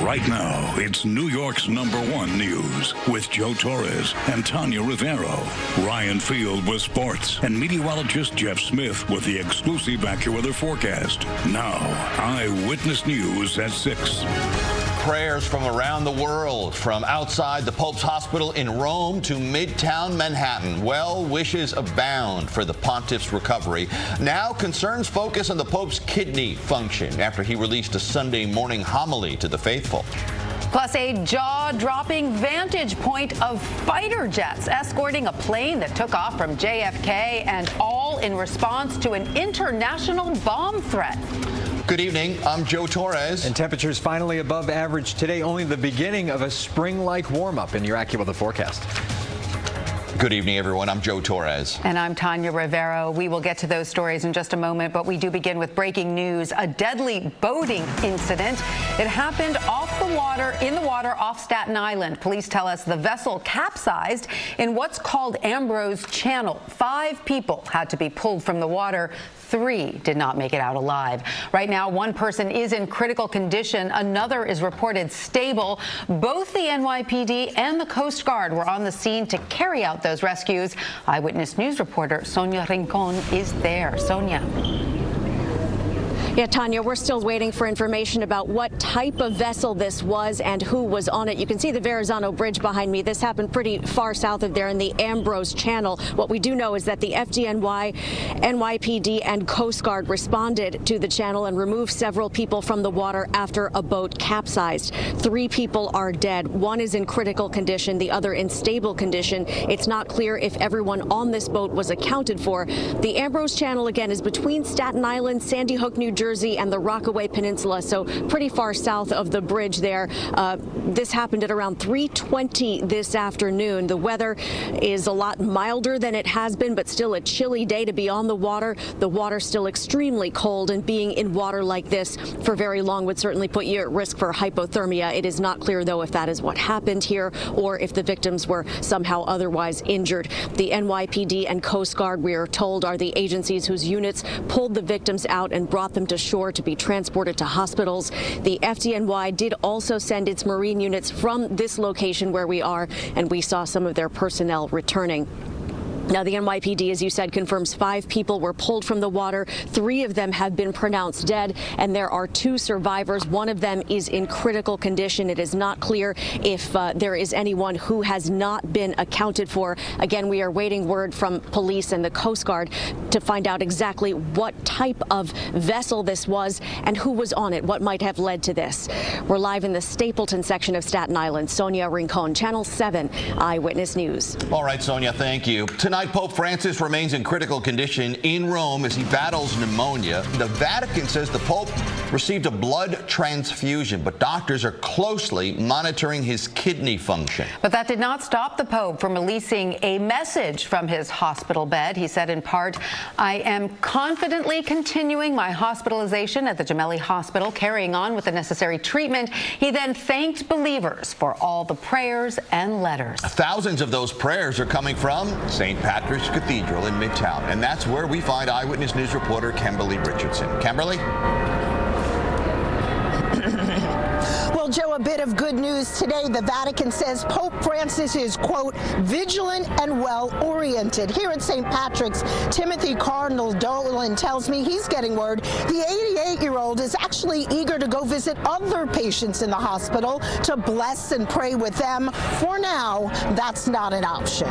Right now, it's New York's #1 news with Joe Torres and Tanya Rivero. Ryan Field with sports and meteorologist Jeff Smith with the exclusive AccuWeather forecast. Now, Eyewitness News at 6. Prayers from around the world, from outside the Pope's hospital in Rome to Midtown Manhattan. Well wishes abound for the pontiff's recovery. Now concerns focus on the Pope's kidney function after he released a Sunday morning homily to the faithful. Plus, a jaw-dropping vantage point of fighter jets escorting a plane that took off from JFK, and all in response to an international bomb threat. Good evening. I'm Joe Torres. And temperatures finally above average today, only the beginning of a spring-like warm-up in your AccuWeather forecast. Good evening, everyone. I'm Joe Torres. And I'm Tanya Rivero. We will get to those stories in just a moment, but we do begin with breaking news. A deadly boating incident. It happened in the water off Staten Island. Police tell us the vessel capsized in what's called Ambrose Channel. 5 people had to be pulled from the water. 3 did not make it out alive. Right now, 1 person is in critical condition. Another is reported stable. Both the NYPD and the Coast Guard were on the scene to carry out those rescues. Eyewitness News reporter Sonia Rincon is there. Sonia. Yeah, Tanya, we're still waiting for information about what type of vessel this was and who was on it. You can see the Verrazano Bridge behind me. This happened pretty far south of there in the Ambrose Channel. What we do know is that the FDNY, NYPD, and Coast Guard responded to the channel and removed several people from the water after a boat capsized. 3 people are dead. 1 is in critical condition, the other in stable condition. It's not clear if everyone on this boat was accounted for. The Ambrose Channel, again, is between Staten Island, Sandy Hook, New Jersey, and the Rockaway Peninsula, so pretty far south of the bridge there. This happened at around 3:20 this afternoon. The weather is a lot milder than it has been, but still a chilly day to be on the water. The water's still extremely cold, and being in water like this for very long would certainly put you at risk for hypothermia. It is not clear, though, if that is what happened here or if the victims were somehow otherwise injured. The NYPD and Coast Guard, we are told, are the agencies whose units pulled the victims out and brought them to shore to be transported to hospitals. The FDNY did also send its Marine units from this location where we are, and we saw some of their personnel returning. Now, the NYPD, as you said, confirms 5 people were pulled from the water. 3 of them have been pronounced dead, and there are 2 survivors. 1 of them is in critical condition. It is not clear if there is anyone who has not been accounted for. Again, we are waiting word from police and the Coast Guard to find out exactly what type of vessel this was and who was on it, what might have led to this. We're live in the Stapleton section of Staten Island. Sonia Rincon, Channel 7, Eyewitness News. All right, Sonia, thank you. Tonight, Pope Francis remains in critical condition in Rome as he battles pneumonia. The Vatican says the Pope received a blood transfusion, but doctors are closely monitoring his kidney function. But that did not stop the Pope from releasing a message from his hospital bed. He said in part, "I am confidently continuing my hospitalization at the Gemelli Hospital, carrying on with the necessary treatment." He then thanked believers for all the prayers and letters. Thousands of those prayers are coming from St. Patrick's Cathedral in Midtown, and that's where we find Eyewitness News reporter Kimberly Richardson. Kimberly? Well, Joe, a bit of good news today. The Vatican says Pope Francis is, quote, vigilant and well-oriented. Here at St. Patrick's, Timothy Cardinal Dolan tells me he's getting word the 88-year-old is actually eager to go visit other patients in the hospital to bless and pray with them. For now, that's not an option.